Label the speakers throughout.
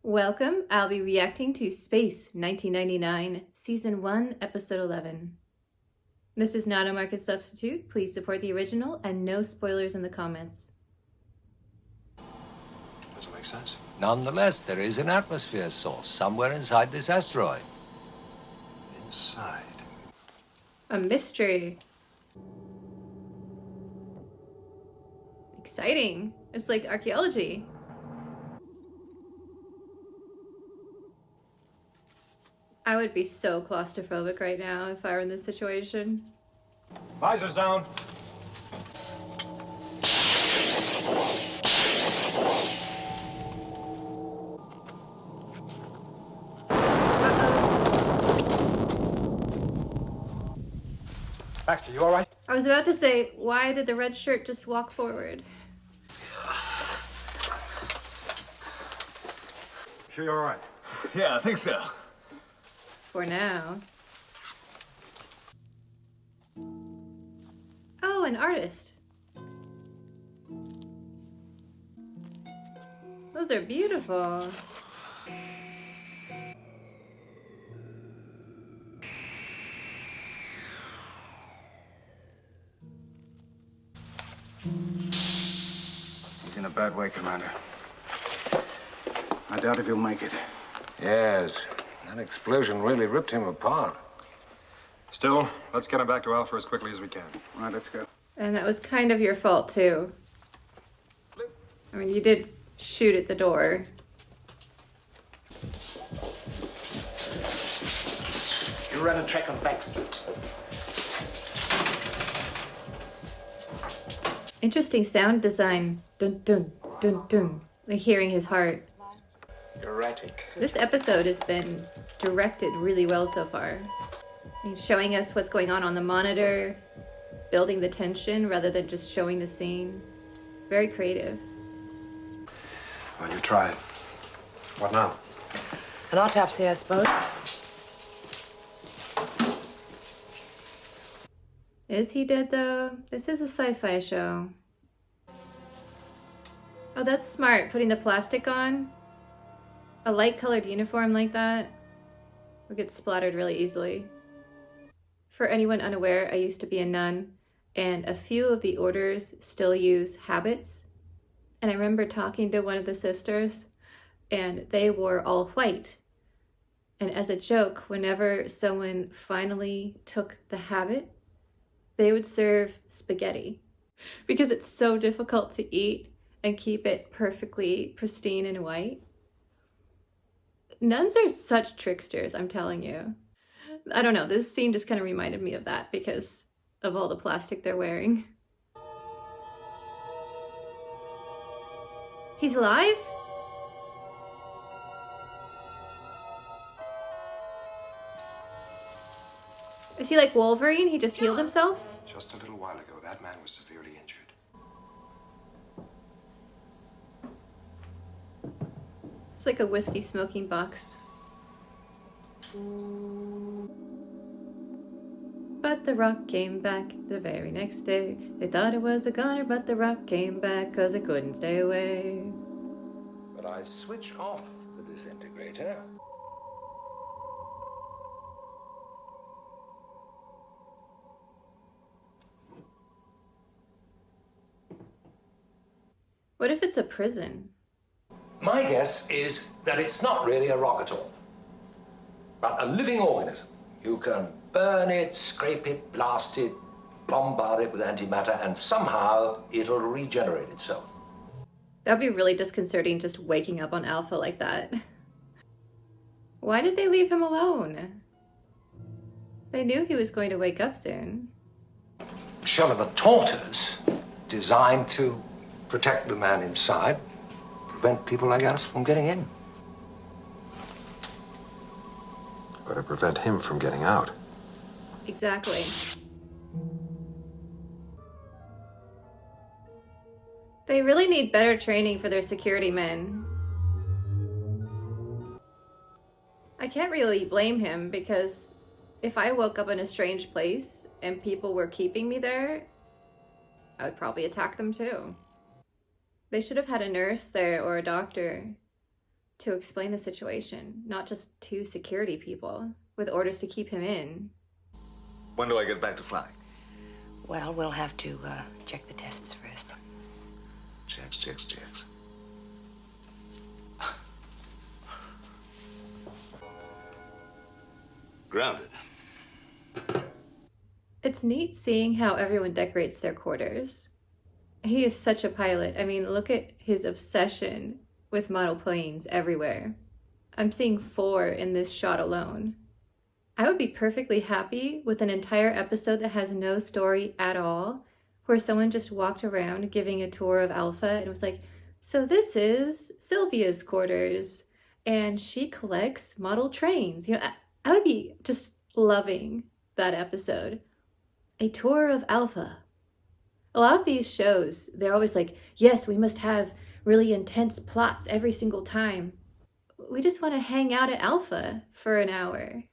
Speaker 1: Welcome. I'll be reacting to Space 1999, Season 1, Episode 11. This is not a market substitute. Please support the original and no spoilers in the comments.
Speaker 2: Doesn't make sense.
Speaker 3: Nonetheless, there is an atmosphere source somewhere inside this asteroid.
Speaker 2: Inside.
Speaker 1: A mystery. Exciting. It's like archaeology. I would be so claustrophobic right now if I were in this situation.
Speaker 2: Visors down. Baxter, you all right?
Speaker 1: I was about to say, why did the red shirt just walk forward?
Speaker 2: Sure you're all right?
Speaker 4: Yeah, I think so.
Speaker 1: For now. Oh, an artist. Those are beautiful.
Speaker 4: He's in a bad way, Commander. I doubt if he'll make it.
Speaker 3: Yes, that explosion really ripped him apart.
Speaker 2: Still, let's get him back to Alpha as quickly as we can.
Speaker 4: All right, let's go.
Speaker 1: And that was kind of your fault, too. I mean, you did shoot at the door.
Speaker 5: You run a track on Baxter.
Speaker 1: Interesting sound design. Dun dun dun dun. Like hearing his heart.
Speaker 5: Erratic.
Speaker 1: This episode has been directed really well so far. He's showing us what's going on the monitor, building the tension rather than just showing the scene. Very creative.
Speaker 2: Well, you tried. What now?
Speaker 6: An autopsy, I suppose.
Speaker 1: Is he dead though? This is a sci-fi show. Oh, that's smart, putting the plastic on. A light-colored uniform like that would get splattered really easily. For anyone unaware, I used to be a nun, and a few of the orders still use habits. And I remember talking to one of the sisters, and they wore all white. And as a joke, whenever someone finally took the habit, they would serve spaghetti because it's so difficult to eat and keep it perfectly pristine and white. Nuns are such tricksters, I'm telling you. I don't know, this scene just kind of reminded me of that because of all the plastic they're wearing. He's alive? Is he like Wolverine? He just healed himself?
Speaker 2: Just a little while ago, that man was severely injured.
Speaker 1: It's like a whiskey smoking box. But the Rock came back the very next day. They thought it was a goner, but the Rock came back 'cause it couldn't stay away.
Speaker 3: But I switched off the disintegrator.
Speaker 1: What if it's a prison?
Speaker 3: My guess is that it's not really a rock at all, but a living organism. You can burn it, scrape it, blast it, bombard it with antimatter, and somehow it'll regenerate itself.
Speaker 1: That'd be really disconcerting just waking up on Alpha like that. Why did they leave him alone? They knew he was going to wake up soon.
Speaker 3: Shell of a tortoise designed to protect the man inside, prevent people like us from getting in.
Speaker 2: But to prevent him from getting out.
Speaker 1: Exactly. They really need better training for their security men. I can't really blame him because if I woke up in a strange place and people were keeping me there, I would probably attack them too. They should have had a nurse there or a doctor. to explain the situation, not just two security people with orders to keep him in.
Speaker 7: When do I get back to flying?
Speaker 6: Well, we'll have to check the tests first.
Speaker 7: Checks. Grounded.
Speaker 1: It's neat seeing how everyone decorates their quarters. He is such a pilot. I mean, look at his obsession with model planes everywhere. I'm seeing 4 in this shot alone. I would be perfectly happy with an entire episode that has no story at all, where someone just walked around giving a tour of Alpha and was like, so this is Sylvia's quarters, and she collects model trains. I would be just loving that episode. A tour of Alpha. A lot of these shows, they're always like, yes, we must have really intense plots every single time. We just want to hang out at Alpha for an hour.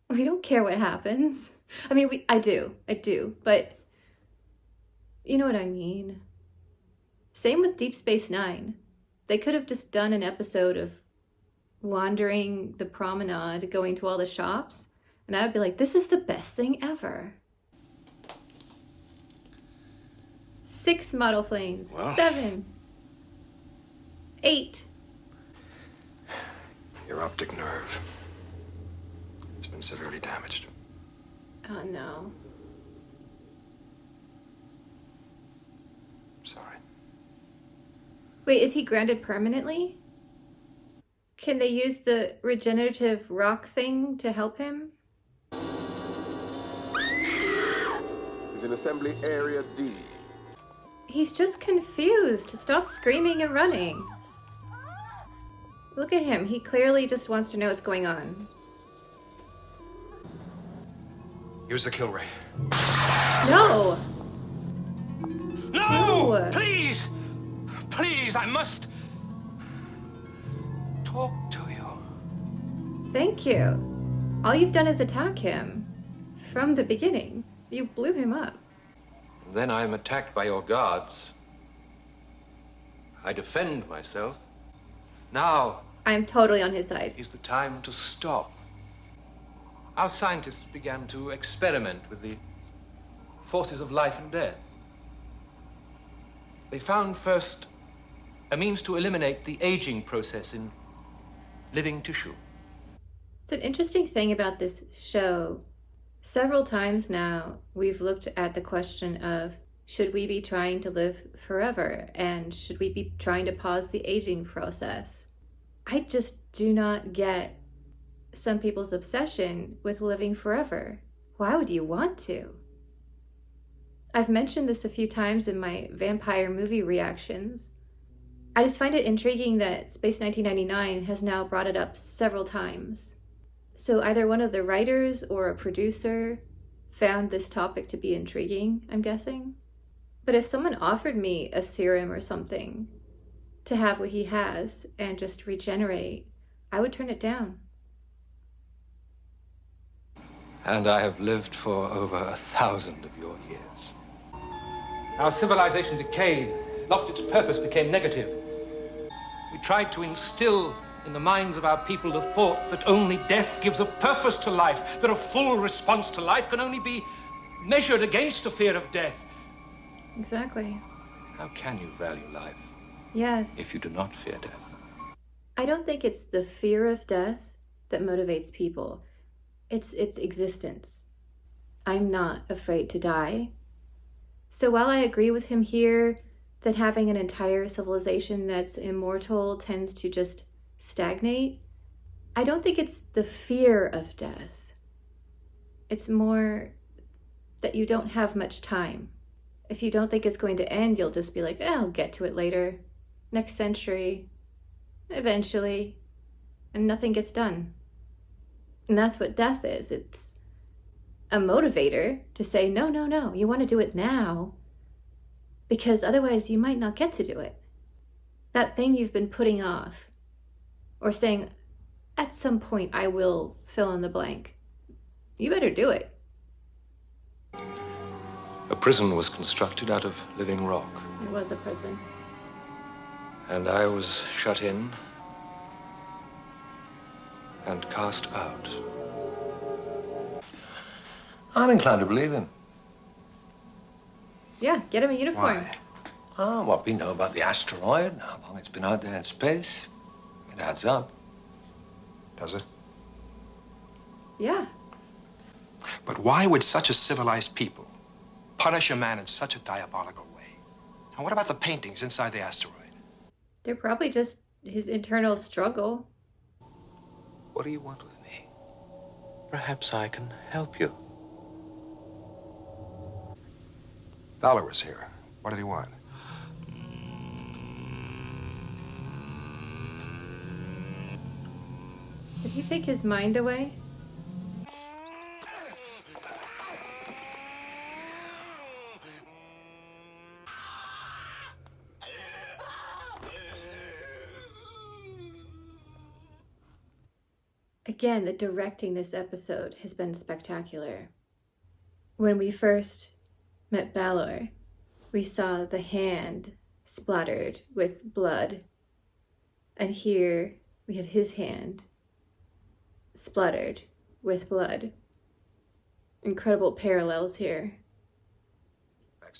Speaker 1: We don't care what happens. I mean, I do, but you know what I mean. Same with Deep Space Nine. They could have just done an episode of wandering the promenade, going to all the shops, and I would be like, this is the best thing ever. 6 model planes.
Speaker 7: Wow.
Speaker 1: 7. 8.
Speaker 2: Your optic nerve. It's been severely damaged.
Speaker 1: Oh no.
Speaker 2: Sorry.
Speaker 1: Wait, is he grounded permanently? Can they use the regenerative rock thing to help him?
Speaker 8: Is in Assembly Area D.
Speaker 1: He's just confused. Stop screaming and running. Look at him. He clearly just wants to know what's going on.
Speaker 2: Use the kill ray.
Speaker 1: No!
Speaker 3: No!
Speaker 1: No!
Speaker 3: Please! Please, I must talk to you.
Speaker 1: Thank you. All you've done is attack him. From the beginning. You blew him up.
Speaker 3: Then I am attacked by your guards. I defend myself. Now
Speaker 1: I'm totally on his side.
Speaker 3: is the time to stop. Our scientists began to experiment with the forces of life and death. They found first a means to eliminate the aging process in living tissue.
Speaker 1: It's an interesting thing about this show. Several times now, we've looked at the question of, should we be trying to live forever? And should we be trying to pause the aging process? I just do not get some people's obsession with living forever. Why would you want to? I've mentioned this a few times in my vampire movie reactions. I just find it intriguing that Space 1999 has now brought it up several times. So either one of the writers or a producer found this topic to be intriguing, I'm guessing. But if someone offered me a serum or something to have what he has and just regenerate, I would turn it down.
Speaker 3: And I have lived for over 1,000 of your years. Our civilization decayed, lost its purpose, became negative. We tried to instill in the minds of our people the thought that only death gives a purpose to life, that a full response to life can only be measured against the fear of death.
Speaker 1: Exactly.
Speaker 3: How can you value life
Speaker 1: Yes.
Speaker 3: if you do not fear death?
Speaker 1: I don't think it's the fear of death that motivates people. It's its existence. I'm not afraid to die. So while I agree with him here that having an entire civilization that's immortal tends to just stagnate, I don't think it's the fear of death. It's more that you don't have much time. If you don't think it's going to end, you'll just be like, I'll get to it later. Next century. Eventually. And nothing gets done. And that's what death is. It's a motivator to say, no, you want to do it now. Because otherwise you might not get to do it. That thing you've been putting off. Or saying, at some point I will fill in the blank. You better do it.
Speaker 3: A prison was constructed out of living rock.
Speaker 1: It was a prison.
Speaker 3: And I was shut in and cast out. I'm inclined to believe him.
Speaker 1: Yeah, get him a uniform.
Speaker 4: Why?
Speaker 3: What we know about the asteroid, how long it's been out there in space, it adds up.
Speaker 2: Does it?
Speaker 1: Yeah.
Speaker 9: But why would such a civilized people punish a man in such a diabolical way? And what about the paintings inside the asteroid?
Speaker 1: They're probably just his internal struggle.
Speaker 7: What do you want with me? Perhaps I can help you.
Speaker 4: Dollar was here. What did he want?
Speaker 1: Did he take his mind away? Again, the directing this episode has been spectacular. When we first met Balor, we saw the hand splattered with blood. And here we have his hand splattered with blood. Incredible parallels here.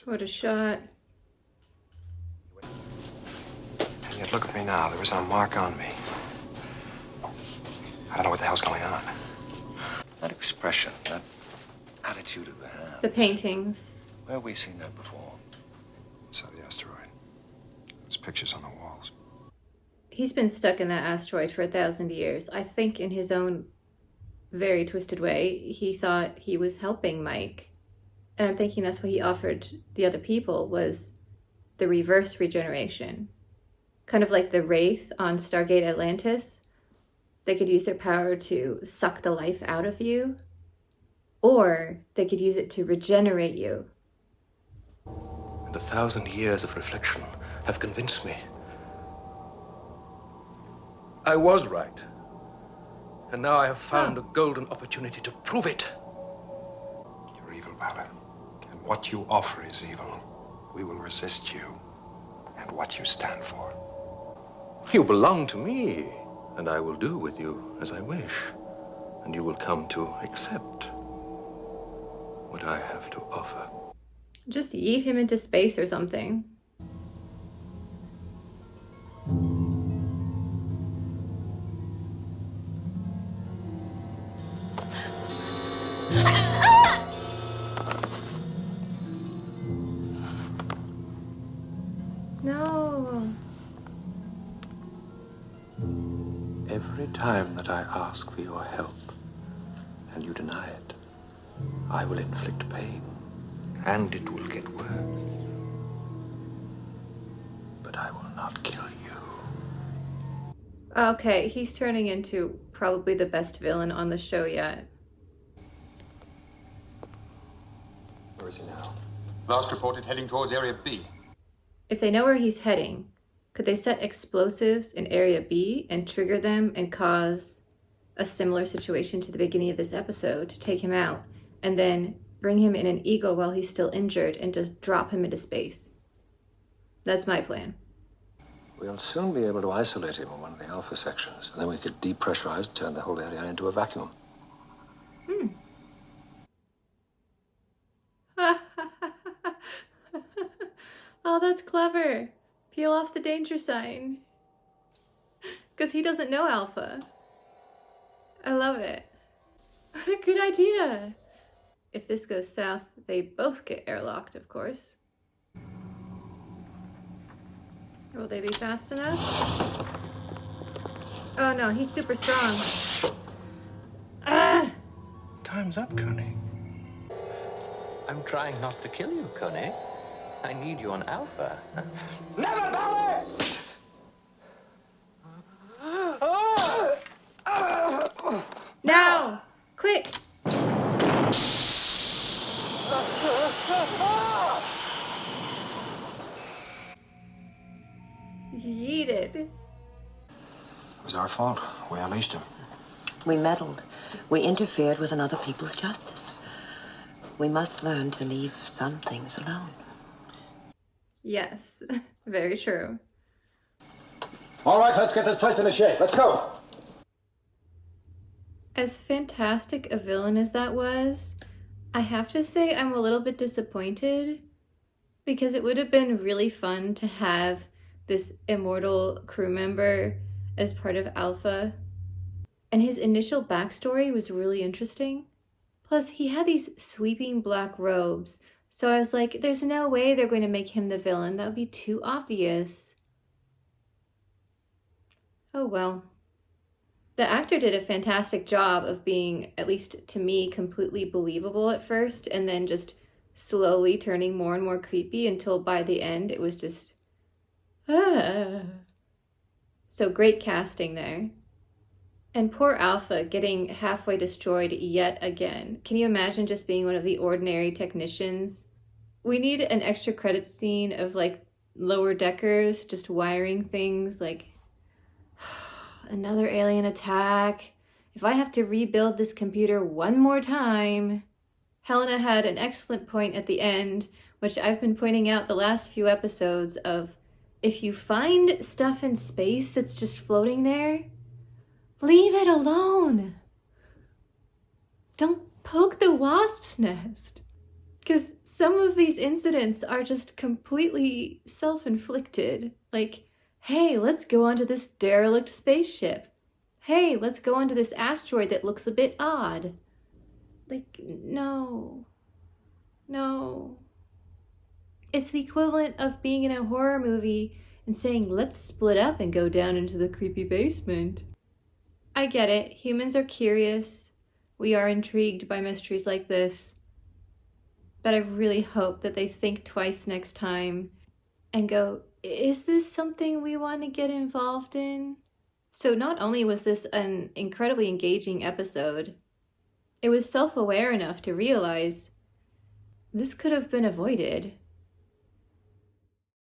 Speaker 1: What a shot.
Speaker 9: And yet look at me now. There isn't a mark on me. I don't know what the hell's going on.
Speaker 3: That expression, that attitude of the hand.
Speaker 1: The paintings.
Speaker 3: Where have we seen that before?
Speaker 4: Saw the asteroid. There's pictures on the walls.
Speaker 1: He's been stuck in that asteroid for 1,000 years. I think in his own very twisted way, he thought he was helping Mike. And I'm thinking that's what he offered the other people was the reverse regeneration. Kind of like the Wraith on Stargate Atlantis. They could use their power to suck the life out of you, or they could use it to regenerate you.
Speaker 3: And 1,000 years of reflection have convinced me. I was right. And now I have found a golden opportunity to prove it.
Speaker 9: You're evil, Balor. And what you offer is evil. We will resist you and what you stand for.
Speaker 3: You belong to me, and I will do with you as I wish. And you will come to accept what I have to offer.
Speaker 1: Just yeet him into space or something. No.
Speaker 3: Every time that I ask for your help, and you deny it, I will inflict pain, and it will get worse. But I will not kill you.
Speaker 1: Okay, he's turning into probably the best villain on the show yet.
Speaker 9: Where is he now?
Speaker 5: Last reported heading towards Area B.
Speaker 1: If they know where he's heading, could they set explosives in Area B and trigger them and cause a similar situation to the beginning of this episode to take him out, and then bring him in an Eagle while he's still injured and just drop him into space? That's my plan.
Speaker 3: We'll soon be able to isolate him in one of the Alpha sections, and then we could depressurize and turn the whole area into a vacuum.
Speaker 1: Oh, that's clever. Peel off the danger sign. Because he doesn't know Alpha. I love it. What a good idea. If this goes south, they both get airlocked, of course. Will they be fast enough? Oh no, he's super strong. Ah!
Speaker 3: Time's up, Connie.
Speaker 10: I'm trying not to kill you, Connie. I need you on Alpha.
Speaker 3: Never, Balor!
Speaker 1: Now! Quick! Yeeted.
Speaker 9: It was our fault. We unleashed him.
Speaker 6: We meddled. We interfered with another people's justice. We must learn to leave some things alone.
Speaker 1: Yes, very true.
Speaker 5: All right, let's get this place into shape. Let's go.
Speaker 1: As fantastic a villain as that was, I have to say I'm a little bit disappointed because it would have been really fun to have this immortal crew member as part of Alpha. And his initial backstory was really interesting. Plus, he had these sweeping black robes, so I was like, there's no way they're going to make him the villain. That would be too obvious. Oh well. The actor did a fantastic job of being, at least to me, completely believable at first, and then just slowly turning more and more creepy until by the end it was just... ah. So great casting there. And poor Alpha getting halfway destroyed yet again. Can you imagine just being one of the ordinary technicians? We need an extra credit scene of like lower deckers just wiring things like... another alien attack. If I have to rebuild this computer one more time. Helena had an excellent point at the end, which I've been pointing out the last few episodes of, if you find stuff in space that's just floating there, leave it alone. Don't poke the wasp's nest. Because some of these incidents are just completely self-inflicted. Like, hey, let's go onto this derelict spaceship. Hey, let's go onto this asteroid that looks a bit odd. Like, no. No. It's the equivalent of being in a horror movie and saying, let's split up and go down into the creepy basement. I get it. Humans are curious. We are intrigued by mysteries like this. But I really hope that they think twice next time and go, is this something we want to get involved in? So not only was this an incredibly engaging episode, it was self-aware enough to realize this could have been avoided.